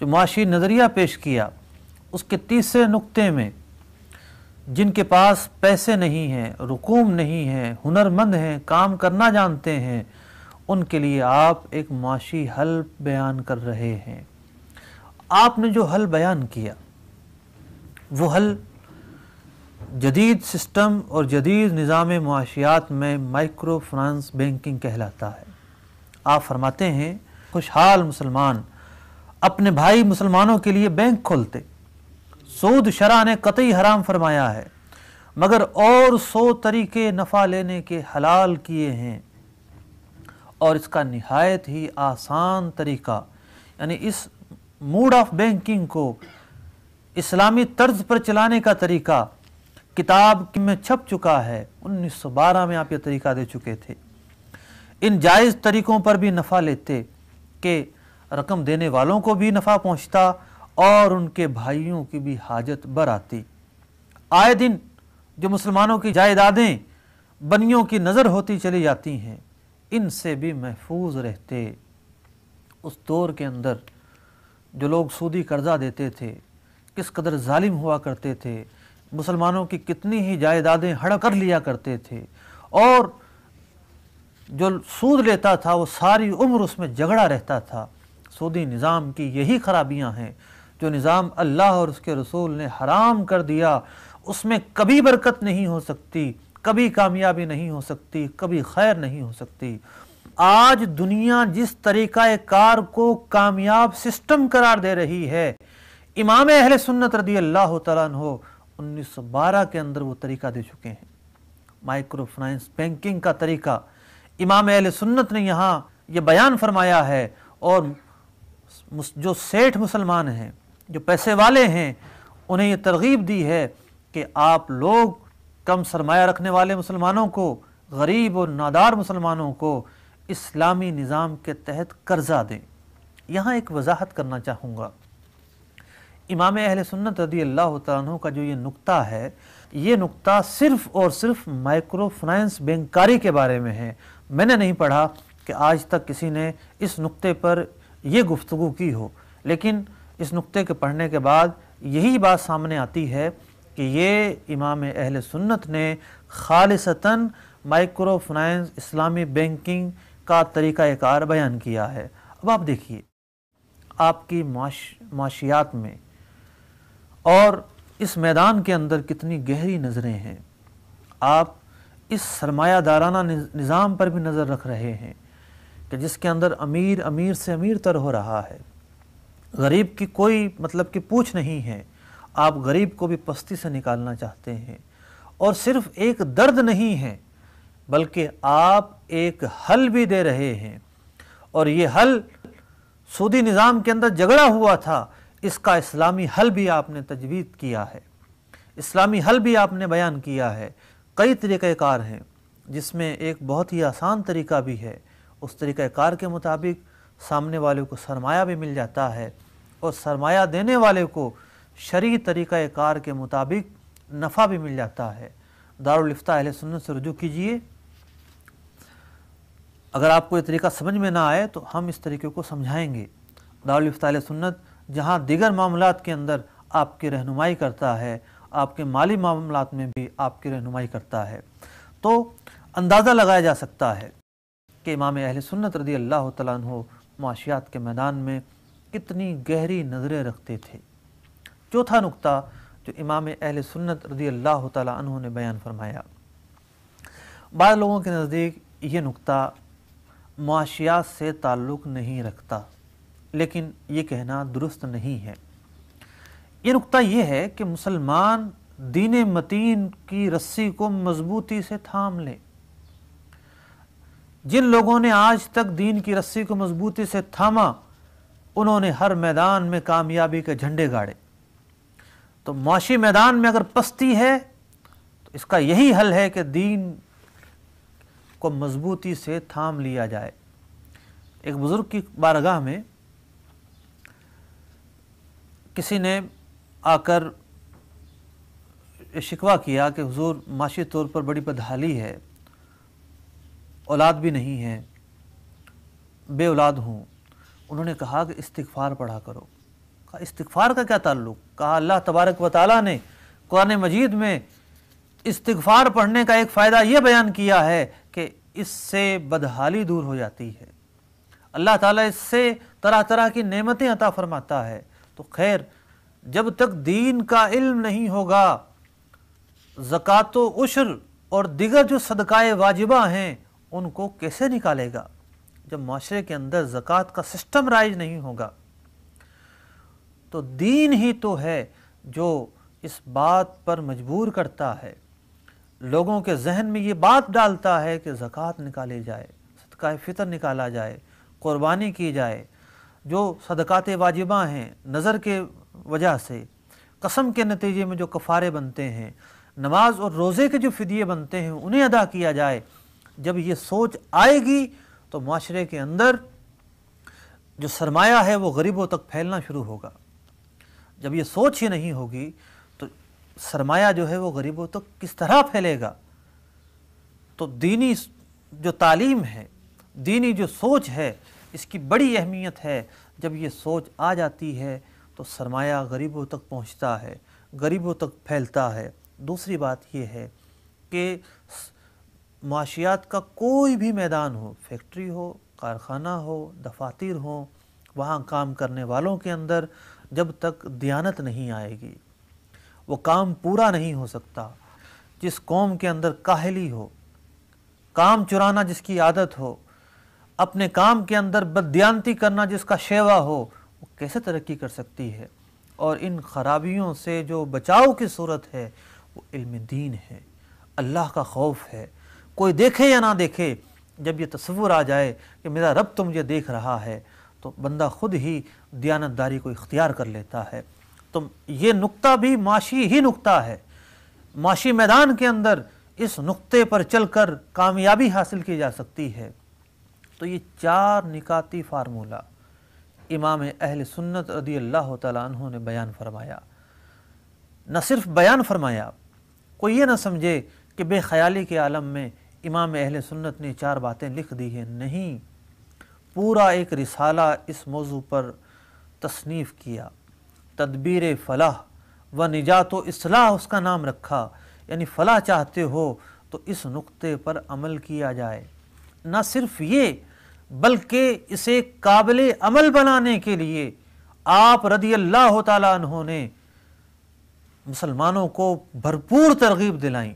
جو معاشی نظریہ پیش کیا اس کے تیسرے نقطے میں جن کے پاس پیسے نہیں ہیں، رقوم نہیں ہیں، ہنرمند ہیں، کام کرنا جانتے ہیں، ان کے لیے آپ ایک معاشی حل بیان کر رہے ہیں۔ آپ نے جو حل بیان کیا وہ حل جدید سسٹم اور جدید نظام معاشیات میں مائکرو فنانس بینکنگ کہلاتا ہے۔ آپ فرماتے ہیں خوشحال مسلمان اپنے بھائی مسلمانوں کے لیے بینک کھولتے، سود شرع نے قطعی حرام فرمایا ہے، مگر اور 100 طریقے نفع لینے کے حلال کیے ہیں، اور اس کا نہایت ہی آسان طریقہ، یعنی اس موڈ آف بینکنگ کو اسلامی طرز پر چلانے کا طریقہ کتاب میں چھپ چکا ہے۔ 1912 میں آپ یہ طریقہ دے چکے تھے۔ ان جائز طریقوں پر بھی نفع لیتے کہ رقم دینے والوں کو بھی نفع پہنچتا اور ان کے بھائیوں کی بھی حاجت بر آتی۔ آئے دن جو مسلمانوں کی جائیدادیں بنیوں کی نظر ہوتی چلی جاتی ہیں، ان سے بھی محفوظ رہتے۔ اس دور کے اندر جو لوگ سودی قرضہ دیتے تھے کس قدر ظالم ہوا کرتے تھے، مسلمانوں کی کتنی ہی جائیدادیں ہڑپ کر لیا کرتے تھے، اور جو سود لیتا تھا وہ ساری عمر اس میں جھگڑا رہتا تھا۔ سودی نظام کی یہی خرابیاں ہیں، جو نظام اللہ اور اس کے رسول نے حرام کر دیا اس میں کبھی برکت نہیں ہو سکتی، کبھی کامیابی نہیں ہو سکتی، کبھی خیر نہیں ہو سکتی۔ آج دنیا جس طریقہ کار کو کامیاب سسٹم قرار دے رہی ہے، امام اہل سنت رضی اللہ تعالیٰ عنہ 1912 کے اندر وہ طریقہ دے چکے ہیں۔ مائکرو فنانس بینکنگ کا طریقہ امام اہل سنت نے یہاں یہ بیان فرمایا ہے، اور جو سیٹھ مسلمان ہیں، جو پیسے والے ہیں، انہیں یہ ترغیب دی ہے کہ آپ لوگ کم سرمایہ رکھنے والے مسلمانوں کو، غریب اور نادار مسلمانوں کو اسلامی نظام کے تحت قرضہ دیں۔ یہاں ایک وضاحت کرنا چاہوں گا، امام اہل سنت رضی اللہ تعالیٰ عنہ کا جو یہ نقطہ ہے، یہ نقطہ صرف اور صرف مائکرو فنانس بینکاری کے بارے میں ہے۔ میں نے نہیں پڑھا کہ آج تک کسی نے اس نقطے پر یہ گفتگو کی ہو، لیکن اس نقطے کے پڑھنے کے بعد یہی بات سامنے آتی ہے کہ یہ امام اہل سنت نے خالصتاً مائکرو فنانس اسلامی بینکنگ کا طریقہ کار بیان کیا ہے۔ اب آپ دیکھیے آپ کی معاشیات میں اور اس میدان کے اندر کتنی گہری نظریں ہیں۔ آپ اس سرمایہ دارانہ نظام پر بھی نظر رکھ رہے ہیں کہ جس کے اندر امیر امیر سے امیر تر ہو رہا ہے، غریب کی کوئی مطلب کہ پوچھ نہیں ہے۔ آپ غریب کو بھی پستی سے نکالنا چاہتے ہیں، اور صرف ایک درد نہیں ہے بلکہ آپ ایک حل بھی دے رہے ہیں، اور یہ حل سودی نظام کے اندر جھگڑا ہوا تھا، اس کا اسلامی حل بھی آپ نے تجویز کیا ہے، اسلامی حل بھی آپ نے بیان کیا ہے۔ کئی طریقہ کار ہیں، جس میں ایک بہت ہی آسان طریقہ بھی ہے۔ اس طریقہ کار کے مطابق سامنے والے کو سرمایہ بھی مل جاتا ہے، اور سرمایہ دینے والے کو شرعی طریقہ کار کے مطابق نفع بھی مل جاتا ہے۔ دارالافتاء اہل سنت سے رجوع کیجئے، اگر آپ کو یہ طریقہ سمجھ میں نہ آئے تو ہم اس طریقے کو سمجھائیں گے۔ دارالافتاء اہل سنت جہاں دیگر معاملات کے اندر آپ کی رہنمائی کرتا ہے، آپ کے مالی معاملات میں بھی آپ کی رہنمائی کرتا ہے، تو اندازہ لگایا جا سکتا ہے کہ امام اہل سنت رضی اللہ تعالیٰ عنہ معاشیات کے میدان میں کتنی گہری نظریں رکھتے تھے۔ چوتھا نقطہ جو امام اہل سنت رضی اللہ تعالیٰ عنہ نے بیان فرمایا، بعض لوگوں کے نزدیک یہ نقطہ معاشیات سے تعلق نہیں رکھتا، لیکن یہ کہنا درست نہیں ہے۔ یہ نقطہ یہ ہے کہ مسلمان دین متین کی رسی کو مضبوطی سے تھام لیں۔ جن لوگوں نے آج تک دین کی رسی کو مضبوطی سے تھاما، انہوں نے ہر میدان میں کامیابی کے جھنڈے گاڑے۔ تو معاشی میدان میں اگر پستی ہے تو اس کا یہی حل ہے کہ دین کو مضبوطی سے تھام لیا جائے۔ ایک بزرگ کی بارگاہ میں کسی نے آ کر شکوہ کیا کہ حضور معاشی طور پر بڑی بدحالی ہے، اولاد بھی نہیں ہے، بے اولاد ہوں۔ انہوں نے کہا کہ استغفار پڑھا کرو، استغفار کا کیا تعلق؟ کہا اللہ تبارک و تعالیٰ نے قرآن مجید میں استغفار پڑھنے کا ایک فائدہ یہ بیان کیا ہے کہ اس سے بدحالی دور ہو جاتی ہے، اللہ تعالیٰ اس سے طرح طرح کی نعمتیں عطا فرماتا ہے۔ تو خیر، جب تک دین کا علم نہیں ہوگا، زکوٰۃ و عشر اور دیگر جو صدقائے واجبہ ہیں ان کو کیسے نکالے گا؟ جب معاشرے کے اندر زکوٰۃ کا سسٹم رائج نہیں ہوگا تو دین ہی تو ہے جو اس بات پر مجبور کرتا ہے، لوگوں کے ذہن میں یہ بات ڈالتا ہے کہ زکوٰۃ نکالی جائے، صدقہ فطر نکالا جائے، قربانی کی جائے، جو صدقات واجبہ ہیں نظر کے وجہ سے، قسم کے نتیجے میں جو کفارے بنتے ہیں، نماز اور روزے کے جو فدیے بنتے ہیں انہیں ادا کیا جائے۔ جب یہ سوچ آئے گی تو معاشرے کے اندر جو سرمایہ ہے وہ غریبوں تک پھیلنا شروع ہوگا۔ جب یہ سوچ ہی نہیں ہوگی تو سرمایہ جو ہے وہ غریبوں تک کس طرح پھیلے گا؟ تو دینی جو تعلیم ہے، دینی جو سوچ ہے، اس کی بڑی اہمیت ہے۔ جب یہ سوچ آ جاتی ہے تو سرمایہ غریبوں تک پہنچتا ہے، غریبوں تک پھیلتا ہے۔ دوسری بات یہ ہے کہ معاشیات کا کوئی بھی میدان ہو، فیکٹری ہو، کارخانہ ہو، دفاتر ہوں، وہاں کام کرنے والوں کے اندر جب تک دیانت نہیں آئے گی وہ کام پورا نہیں ہو سکتا۔ جس قوم کے اندر کاہلی ہو، کام چرانا جس کی عادت ہو، اپنے کام کے اندر بددیانتی کرنا جس کا شیوا ہو، وہ کیسے ترقی کر سکتی ہے؟ اور ان خرابیوں سے جو بچاؤ کی صورت ہے وہ علم دین ہے، اللہ کا خوف ہے۔ کوئی دیکھے یا نہ دیکھے، جب یہ تصور آ جائے کہ میرا رب تو مجھے دیکھ رہا ہے تو بندہ خود ہی دیانتداری کو اختیار کر لیتا ہے۔ تو یہ نقطہ بھی معاشی ہی نقطہ ہے، معاشی میدان کے اندر اس نقطے پر چل کر کامیابی حاصل کی جا سکتی ہے۔ تو یہ 4 نکاتی فارمولہ امام اہل سنت رضی اللہ تعالیٰ عنہ نے بیان فرمایا۔ نہ صرف بیان فرمایا، کوئی یہ نہ سمجھے کہ بے خیالی کے عالم میں امام اہل سنت نے 4 باتیں لکھ دی ہیں، نہیں، پورا ایک رسالہ اس موضوع پر تصنیف کیا، تدبیر فلاح و نجات و اصلاح اس کا نام رکھا، یعنی فلاح چاہتے ہو تو اس نقطے پر عمل کیا جائے۔ نہ صرف یہ بلکہ اسے قابل عمل بنانے کے لیے آپ رضی اللہ تعالیٰ عنہ نے مسلمانوں کو بھرپور ترغیب دلائیں۔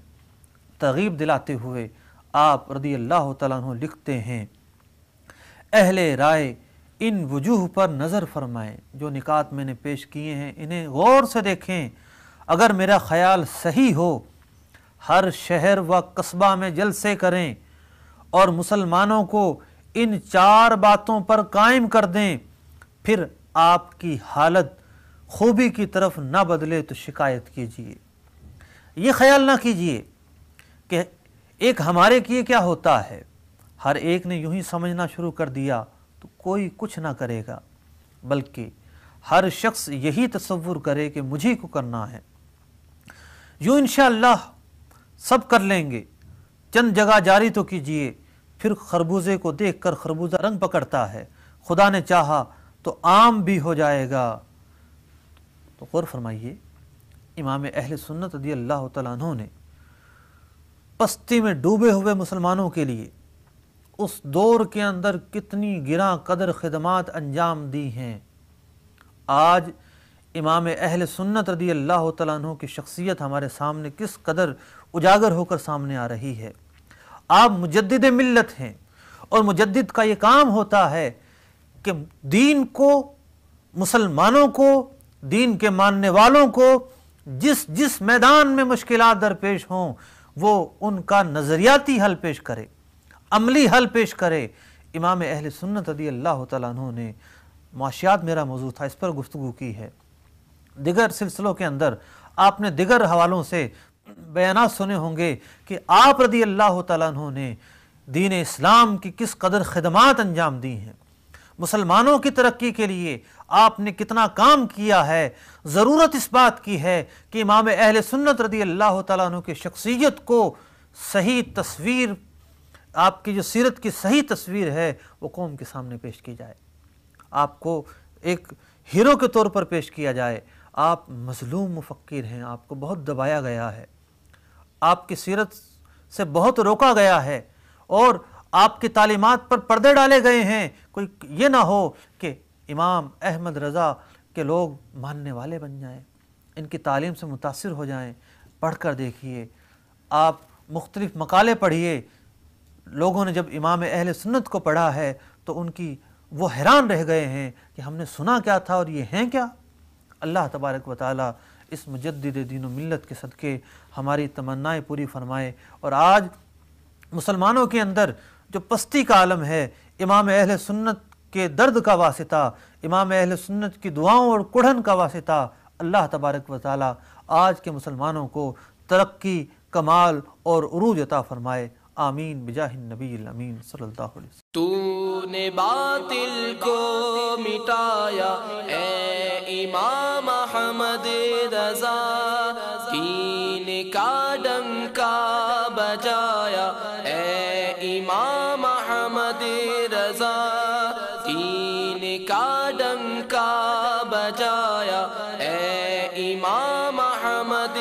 ترغیب دلاتے ہوئے آپ رضی اللہ تعالیٰ عنہ لکھتے ہیں، اہل رائے ان وجوہ پر نظر فرمائیں، جو نکات میں نے پیش کیے ہیں انہیں غور سے دیکھیں، اگر میرا خیال صحیح ہو ہر شہر و قصبہ میں جلسے کریں اور مسلمانوں کو ان 4 باتوں پر قائم کر دیں، پھر آپ کی حالت خوبی کی طرف نہ بدلے تو شکایت کیجیے۔ یہ خیال نہ کیجیے کہ ایک ہمارے کیے کیا ہوتا ہے، ہر ایک نے یوں ہی سمجھنا شروع کر دیا تو کوئی کچھ نہ کرے گا، بلکہ ہر شخص یہی تصور کرے کہ مجھے کو کرنا ہے، یوں انشاءاللہ سب کر لیں گے۔ چند جگہ جاری تو کیجئے، پھر خربوزے کو دیکھ کر خربوزہ رنگ پکڑتا ہے، خدا نے چاہا تو عام بھی ہو جائے گا۔ تو غور فرمائیے، امام اہل سنت رضی اللہ تعالیٰ عنہ نے پستی میں ڈوبے ہوئے مسلمانوں کے لیے اس دور کے اندر کتنی گراں قدر خدمات انجام دی ہیں۔ آج امام اہل سنت رضی اللہ تعالیٰ عنہ کی شخصیت ہمارے سامنے کس قدر اجاگر ہو کر سامنے آ رہی ہے۔ آپ مجدد ملت ہیں، اور مجدد کا یہ کام ہوتا ہے کہ دین کو، مسلمانوں کو، دین کے ماننے والوں کو جس میدان میں مشکلات درپیش ہوں وہ ان کا نظریاتی حل پیش کرے، عملی حل پیش کرے۔ امام اہل سنت رضی اللہ تعالیٰ عنہ نے، معاشیات میرا موضوع تھا، اس پر گفتگو کی ہے، دیگر سلسلوں کے اندر آپ نے دیگر حوالوں سے بیانات سنے ہوں گے کہ آپ رضی اللہ تعالیٰ عنہ نے دین اسلام کی کس قدر خدمات انجام دی ہیں، مسلمانوں کی ترقی کے لیے آپ نے کتنا کام کیا ہے۔ ضرورت اس بات کی ہے کہ امام اہل سنت رضی اللہ تعالیٰ عنہ کی شخصیت کو صحیح تصویر، آپ کی جو سیرت کی صحیح تصویر ہے وہ قوم کے سامنے پیش کی جائے۔ آپ کو ایک ہیرو کے طور پر پیش کیا جائے۔ آپ مظلوم مفکر ہیں، آپ کو بہت دبایا گیا ہے، آپ کی سیرت سے بہت روکا گیا ہے، اور آپ کی تعلیمات پر پردے ڈالے گئے ہیں۔ کوئی یہ نہ ہو کہ امام احمد رضا کے لوگ ماننے والے بن جائیں، ان کی تعلیم سے متاثر ہو جائیں۔ پڑھ کر دیکھیے، آپ مختلف مقالے پڑھیے، لوگوں نے جب امام اہل سنت کو پڑھا ہے تو ان کی وہ حیران رہ گئے ہیں کہ ہم نے سنا کیا تھا اور یہ ہیں کیا۔ اللہ تبارک و تعالی اس مجدد دین و ملت کے صدقے ہماری تمنائیں پوری فرمائے، اور آج مسلمانوں کے اندر جو پستی کا عالم ہے، امام اہل سنت کے درد کا واسطہ، امام اہل سنت کی دعاؤں اور کڑھن کا واسطہ اللہ تبارک و تعالی آج کے مسلمانوں کو ترقی، کمال اور عروج عطا فرمائے۔ آمین بجاہ النبی الامین صلی اللہ علیہ وسلم۔ تو نے باطل کو مٹایا اے امام احمد رضا، دین کا ڈنکا بجایا اے امام احمد رضا، دین کا ڈنکا بجایا اے امام احمد